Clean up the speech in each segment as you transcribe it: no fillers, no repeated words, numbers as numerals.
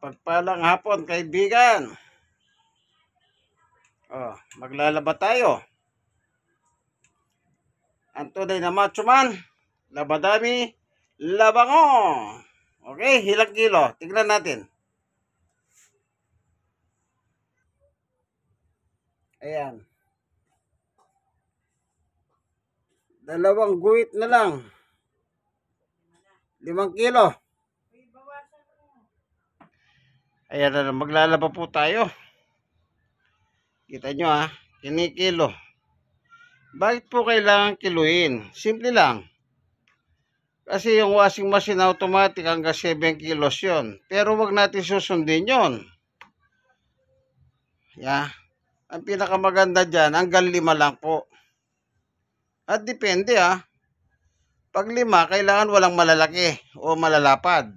Mapagpalang hapon, kaibigan. Maglalaba tayo. Ang tunay na macho man, labadami, labango. Okay, ilang kilo? Tignan natin. Ayan. 2 guhit na lang. 5 kilo. Ayan na, maglalaba po tayo. Kita nyo kinikilo. Bakit po kailangan kiluin? Simple lang. Kasi yung washing machine automatic hanggang 7 kilos yon. Pero wag natin susundin yon. Ang pinakamaganda dyan, hanggang 5 lang po. At depende Pag 5, kailangan walang malalaki o malalapad.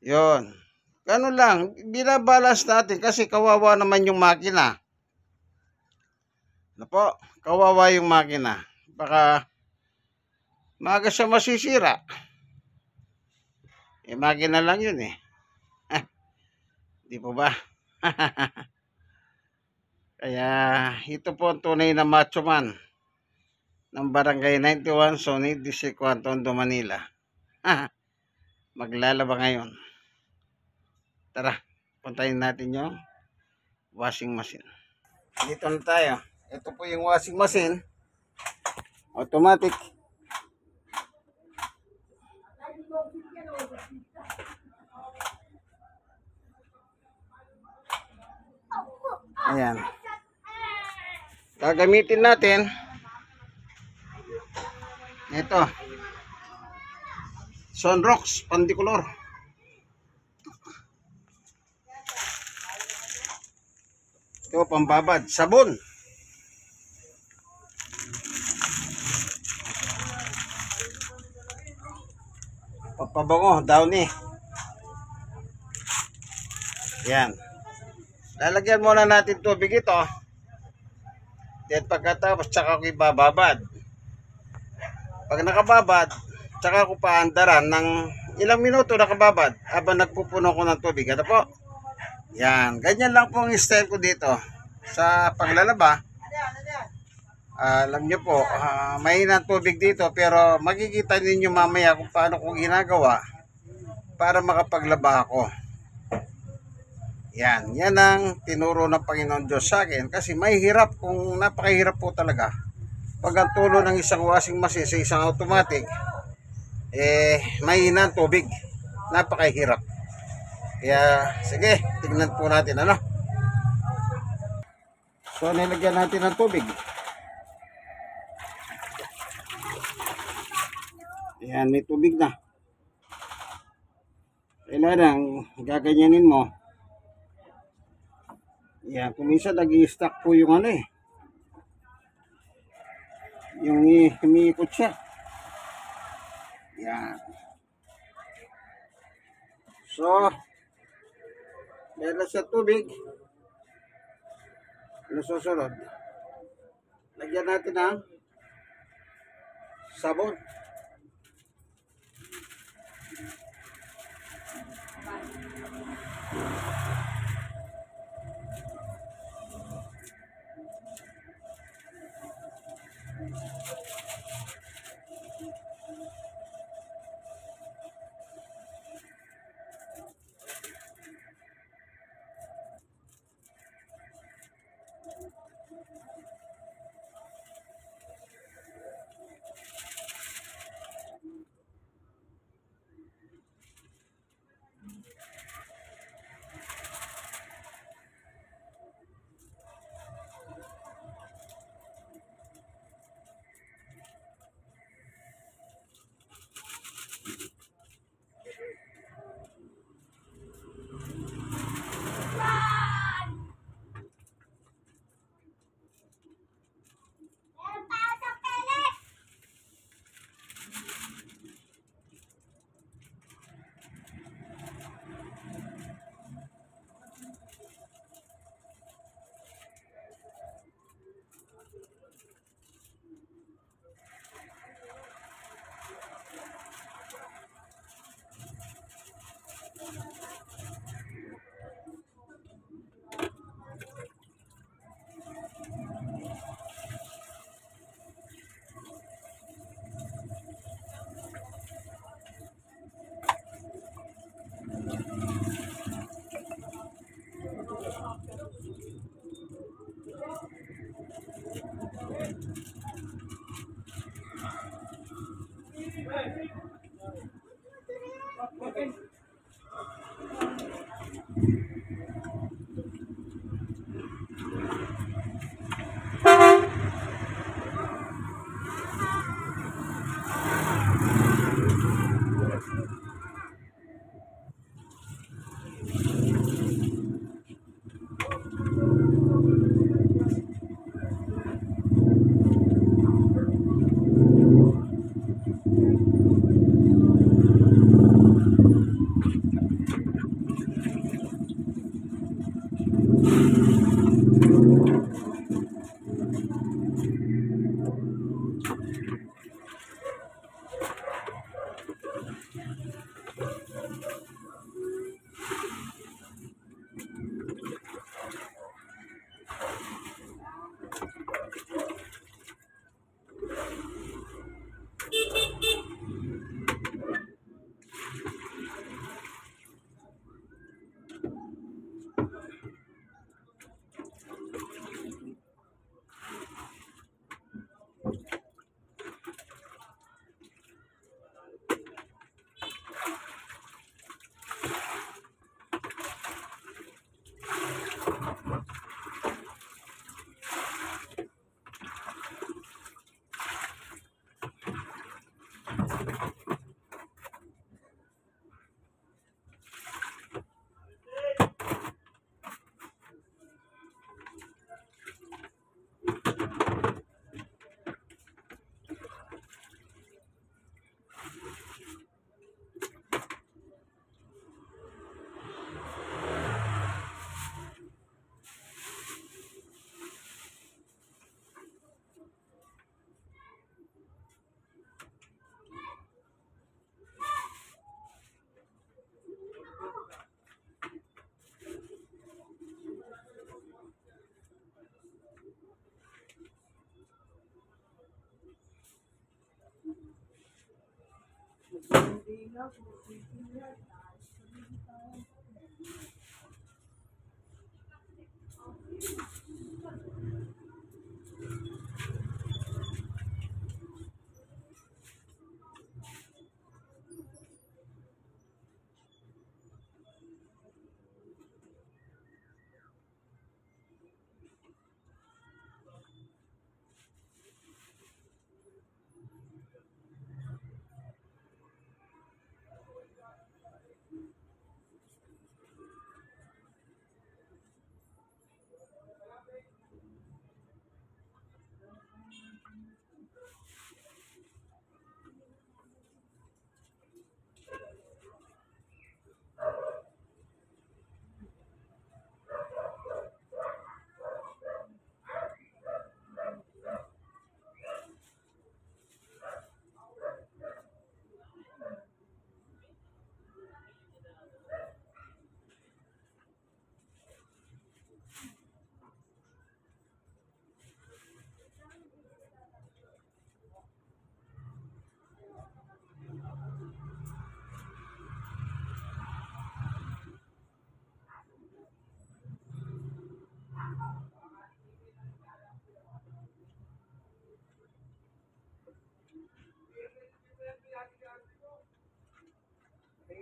Yon. Ganun lang. Binabalance natin kasi kawawa naman yung makina. Ano po? Kawawa yung makina. Baka maaga siya masisira. Makina lang yun Di po ba? Kaya ito po ang tunay na macho man ng Barangay 91, Sonid, District 1, Tondo, Manila. Maglalaba ngayon. Tara, puntayin natin yung washing machine. Dito na tayo. Ito po yung washing machine. Automatic. Ayan. Gagamitin natin ito. Sunrox Pandicolor. Ito pambabad. Sabon. Papabango. Downy. Yan. Lalagyan muna natin tubig ito. Then pagkatapos tsaka ko ibababad. Pag nakababad, tsaka ko paandaran ng ilang minuto nakababad habang nagpupuno ko ng tubig. Ano po? Yan. Ganyan lang po ang style ko dito sa paglalaba. Alam nyo po, mahina ang tubig dito pero makikita ninyo mamaya kung paano ko ginagawa para makapaglaba ako. Yan. Yan ang tinuro ng Panginoon Diyos sa akin kasi mahirap, kung napakahirap po talaga. Pag ang tulo ng isang washing machine sa isang automatic, mahina ang tubig. Napakahirap. Kaya, sige, tignan po natin So, nilagyan natin ng tubig. Ayan, may tubig na. Kailangan, gaganyanin mo. Ayan, kung minsan nag-i-stack po yung yung umiikot siya. Ayan. So, meron sa tubig. Ano susunod? Lagyan natin ng sabon.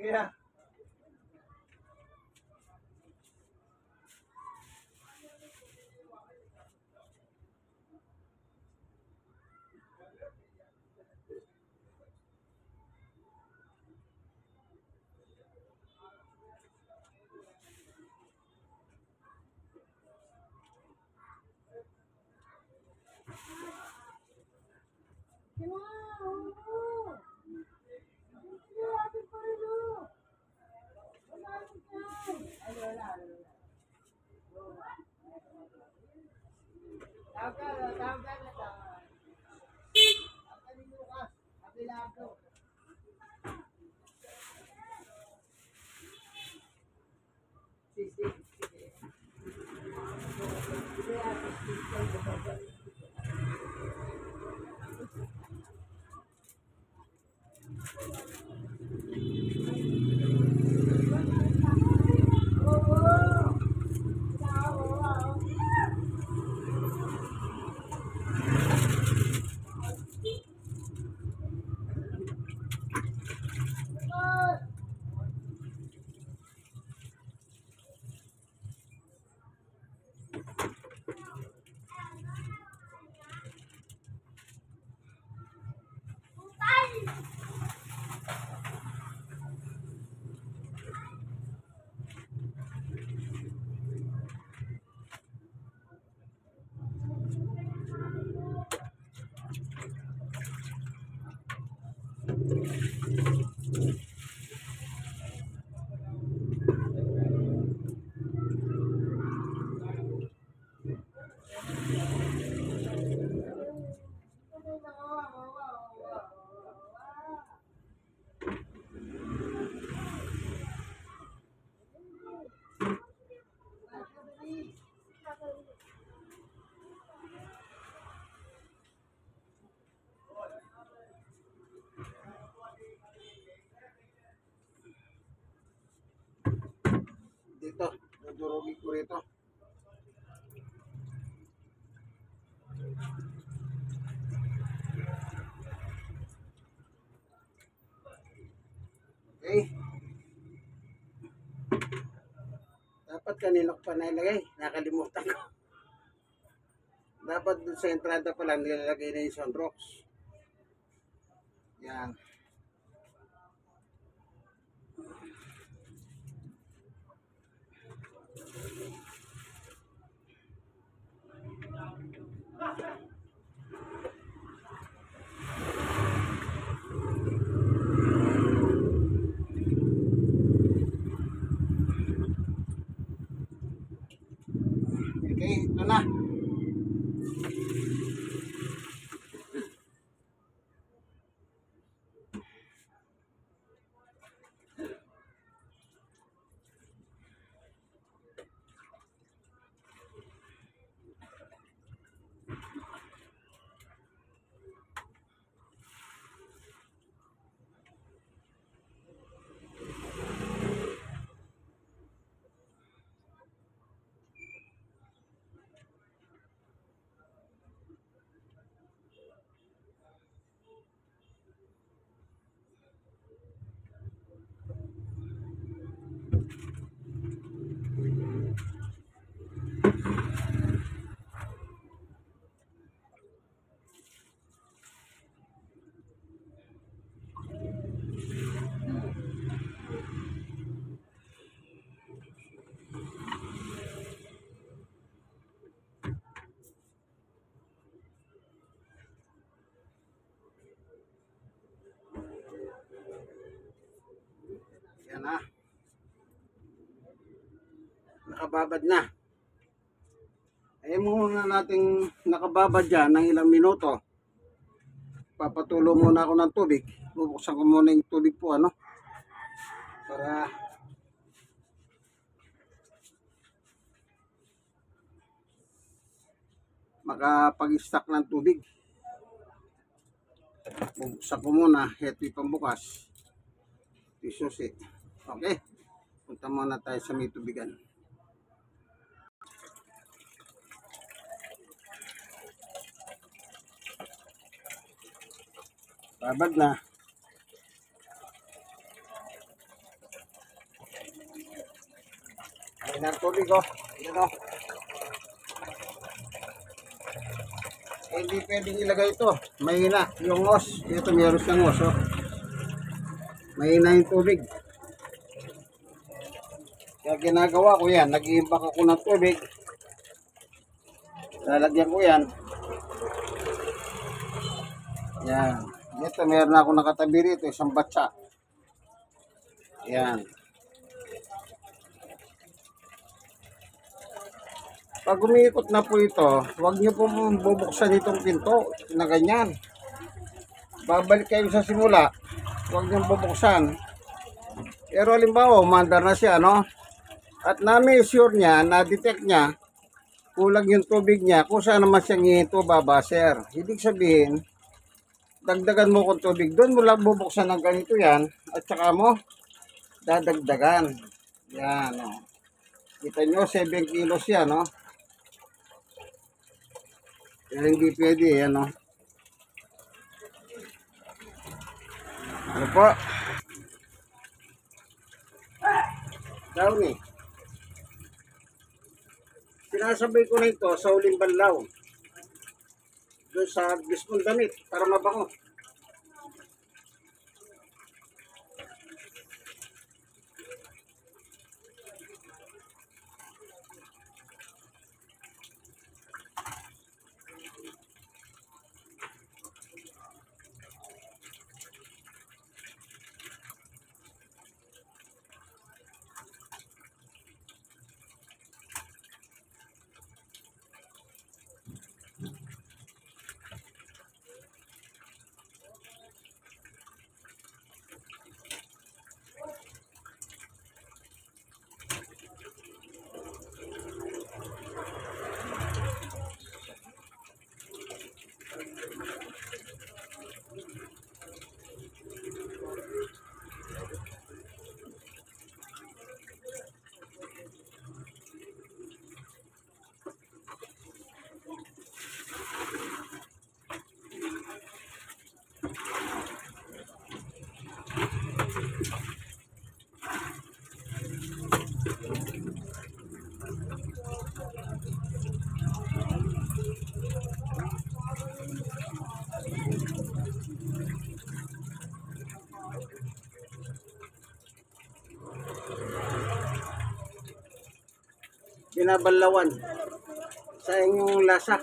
Yeah. rito. Dudurugin ko rito. Okay. Dapat kanina ko pa nailagay. Nakalimutan ko. Dapat dun sa entrada pa lang nilalagay na yung sunrocks. Yan. Okay, ito na. Yan na. Nakababad na. Muna nating nakababad dyan ng ilang minuto. Papatulo muna ako ng tubig. Bubuksan ko muna yung tubig po, ano? Para makapag-stack ng tubig. Bubuksan ko muna. Ito yung pambukas. Ito yung susi. Okay. Punta muna tayo sa may tubigan. Babad na. Ayun ang tubig, oh. Ayun, oh. Hindi pwedeng ilagay ito. Mahina yung os. Ito mayroon siyang os, oh. Mahina yung tubig. Kaya ginagawa ko yan. Nag-iimbak ako ng tubig. Lalagyan ko yan. Yan. Ito, meron ako nakatabi rito, isang batsa. Yan. Pag umiikot na po ito, huwag nyo po bubuksan itong pinto na ganyan. Babalik kayo sa simula, huwag nyo bubuksan. Pero halimbawa, umandar na siya, no? At na-measure niya, na-detect niya, kulang yung tubig niya, kung saan naman siyang ito babaser. Ibig sabihin, dagdagan mo kung tubig doon, mo lang bubuksan ng ganito yan, at saka mo dadagdagan. Yan, o. Kita nyo, 7 kilos yan, no? Yan, hindi pwede, yan, no? Ano po? Down, eh. Sinasabay ko na ito sa uling banlaw. Doon sa mismong damit para mabango. binabalawan sa inyong lasa.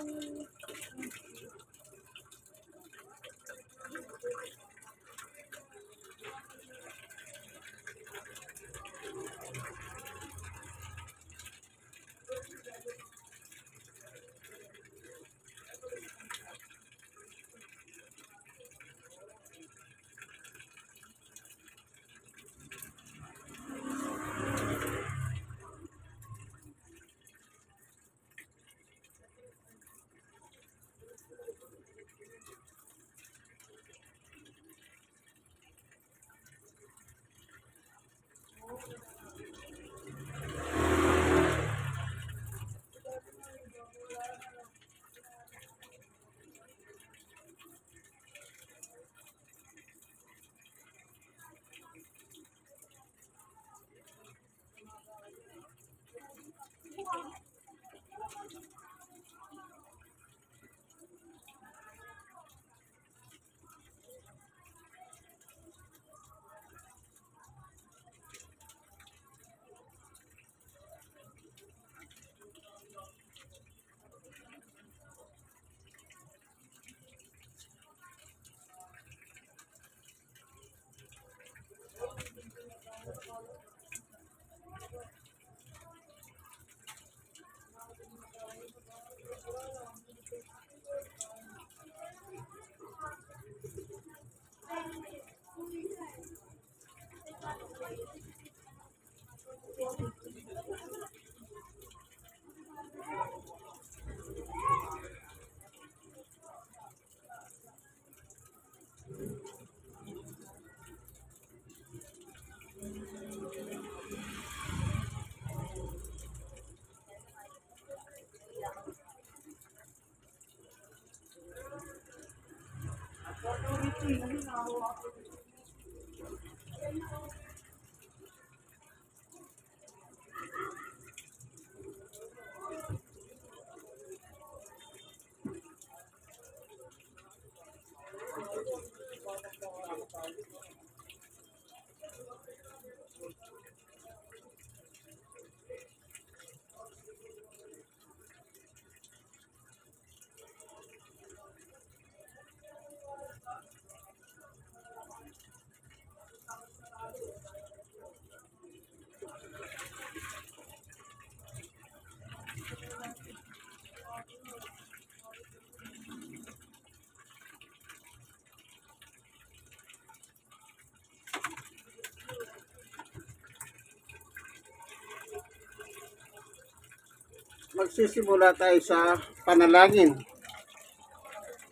Magsisimula tayo sa panalangin.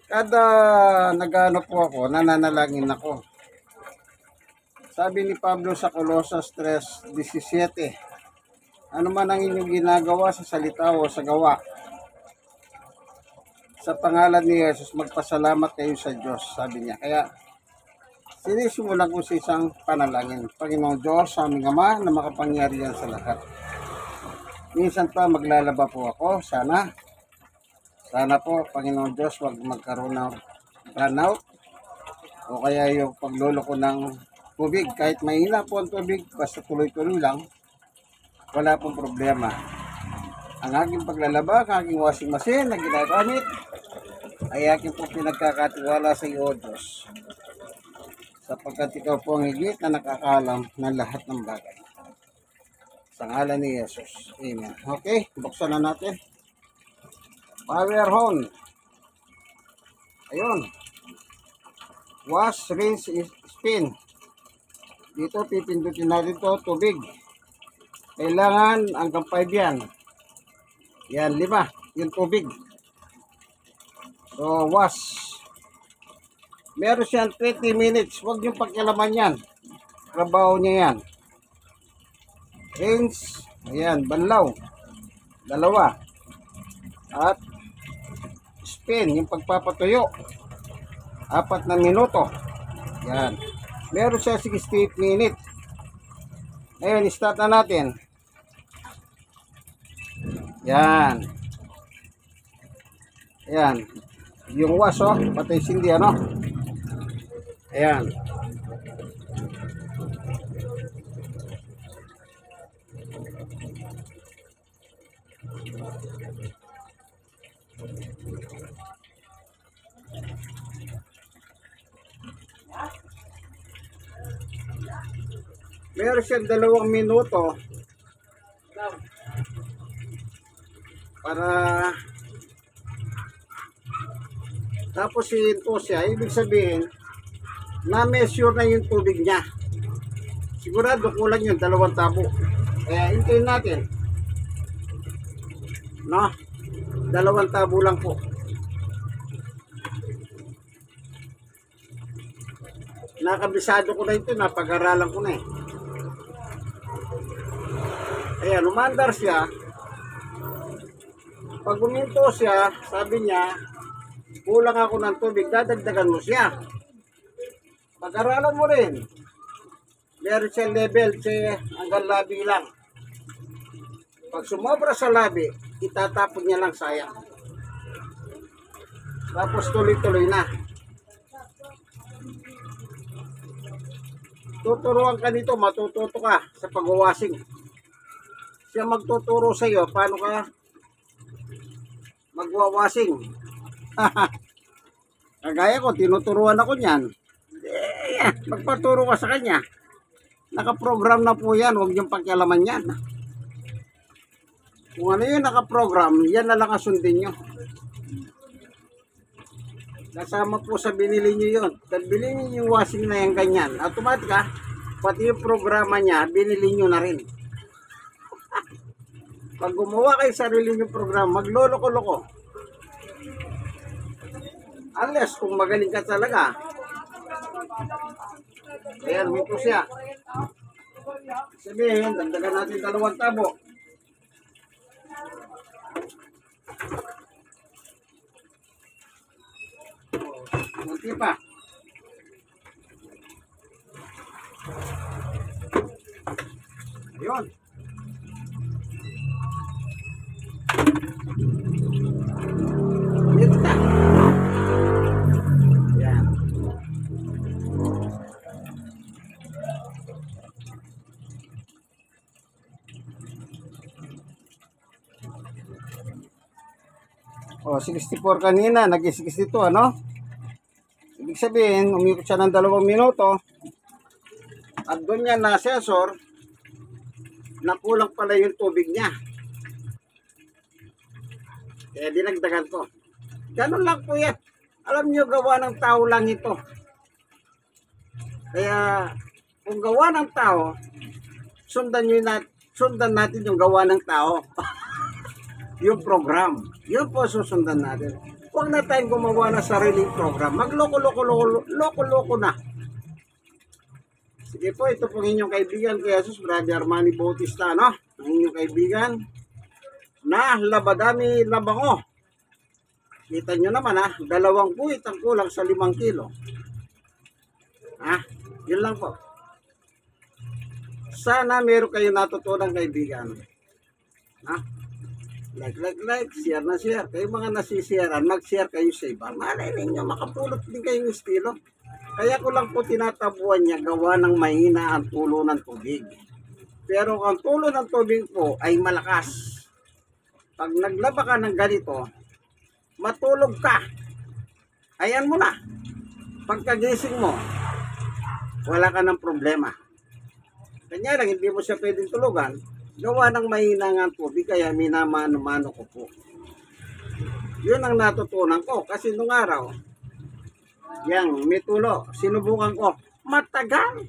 Kada nagano po ako, nananalangin ako. Sabi ni Pablo sa Colosas 3:17, ano man ang inyong ginagawa sa salita o sa gawa, sa pangalan ni Jesus, magpasalamat kayo sa Diyos, sabi niya. Kaya, sinisimulan ko sa isang panalangin. Panginoong Diyos, sa aming Ama na makapangyarihan sa lahat. Minsan pa maglalaba po ako, sana po, Panginoon Diyos, wag magkaroon ng brownout o kaya yung paglolo ko ng tubig. Kahit mahina po ang tubig, basta tuloy-tuloy lang, wala pong problema. Ang aking paglalaba, ang aking washing machine na ginagamit, ay aking po pinagkakatiwala sa iyo, Diyos. Sapagkat ikaw po ang higit na nakakaalam ng lahat ng bagay. Sa ngalan ni Jesus. Amen. Okay, buksan na natin. Power on. Ayun. Wash, rinse, spin. Dito, pipindutin natin to tubig. Kailangan hanggang 5 yan. Yan, 5. Yung tubig. So, wash. Meron siyang 20 minutes. Huwag yung pagkilaman yan. Trabaho niya yan. Rinse, ayan, banlaw, 2. At spin, yung pagpapatuyo, 4 na minuto. Yan. Meron siya 68 minutes. Ngayon, start na natin. Yan. Ayan. Yung wash, oh, patay sindi, ano? Ayan. Meron siyang 2 minuto para tapos hihinto siya. Ibig sabihin, na-measure na yung tubig niya. Sigurado kulang yun, 2 tabo. Kaya hintayin natin. No? 2 tabo lang po. Nakabisado ko na ito, napag-aralan ko na eh. Ayan, umandar siya. Pag uminto siya, sabi niya, kulang ako ng tubig, dadagdagan mo siya. Pag-aralan mo rin. Meron siya level, hanggang labi lang. Pag sumobra sa labi, itatapon niya lang, sayang. Tapos tuloy-tuloy na. Tuturuan ka dito, matututo ka sa pag-washing. Siya magtuturo sa iyo paano ka magwa-washing. Kagaya ko, tinuturuan ako niyan. Magpaturo ka sa kanya. Nakaprogram na po yan, huwag niyong pakialaman yan. Kung ano yun nakaprogram, yan na lang asundin nyo. Kasama po sa binili nyo yun. Pag binili nyo yung washing na yan ganyan, automatic pati yung programa niya, binili nyo na rin. Pag gumawa kayo sarili nyo programa, magloloko-loko. Unless kung magaling ka talaga. Ayan, may po siya. Sabihin, dagdagan natin 2 tabo. Munti pa. Ayun. Ito na. Yan. O, 64 kanina, nag-62, ano? Ibig sabihin, umikot siya ng 2 minuto at doon niya na sensor na kulang pala yung tubig niya. Kaya dinagdagan ko. Ganun lang po yan. Alam niyo, gawa ng tao lang ito. Kaya kung gawa ng tao, sundan natin yung gawa ng tao. Yung program. Yun po susundan natin. Huwag na tayong gumawa ng sariling program. Magloko-loko na. Sige po, ito pong inyong kaibigan, kay Jesus, Brother Armani Bautista, no? Ang inyong kaibigan na labadami labango. Kita nyo naman, 2 guhit ang kulang sa 5 kilo. Yun lang po. Sana meron kayo natutunan, kaibigan. Like, share na share. Kayo mga nasisiyaran, mag-share kayo sa iba. Malay ninyo, makapulot din kayong estilo. Kaya ko lang po tinatabuan niya, gawa ng mahina ang tulo ng tubig. Pero ang tulo ng tubig po ay malakas. Pag naglaba ka ng ganito, matulog ka. Ayan mo na. Pagkagising mo, wala ka ng problema. Kanya lang, hindi mo siya pwedeng tulugan. Gawa ng mahina ng tubig, kaya minamano-mano ko po. Yun ang natutunan ko. Kasi nung araw, yang may tulo, sinubukan ko. Matagal.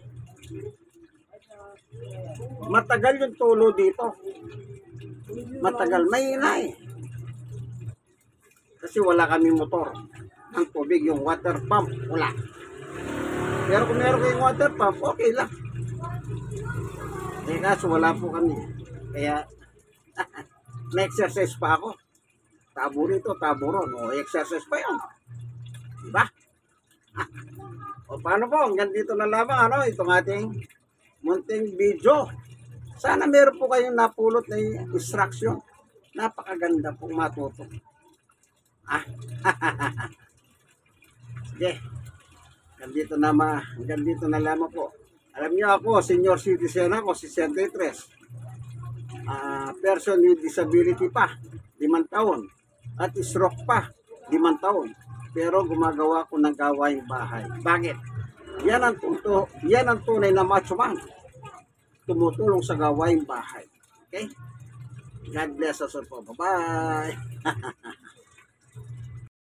Matagal yung tulo dito. Matagal, mahina eh. Kasi wala kami motor. Ang tubig, yung water pump, wala. Pero kung meron kayong water pump, okay lang. Eh kaso wala po kami. Kaya, na-exercise pa ako. Tabo rito, tabo ron. O, exercise pa yun. Diba? O, paano po? Hanggang dito na lamang, itong ating munting video. Sana meron po kayong napulot na instruction. Napakaganda pong matuto. Sige. Hanggang dito na lamang po. Alam niyo ako, senior citizen ako, 63. Person with disability pa. 5 taon. At stroke pa, 5 taon. Pero gumagawa ko ng gawaing bahay. Bakit? Yan ang tunay na macho man. Tumutulong sa gawaing bahay. Okay? God bless us all po. Bye-bye.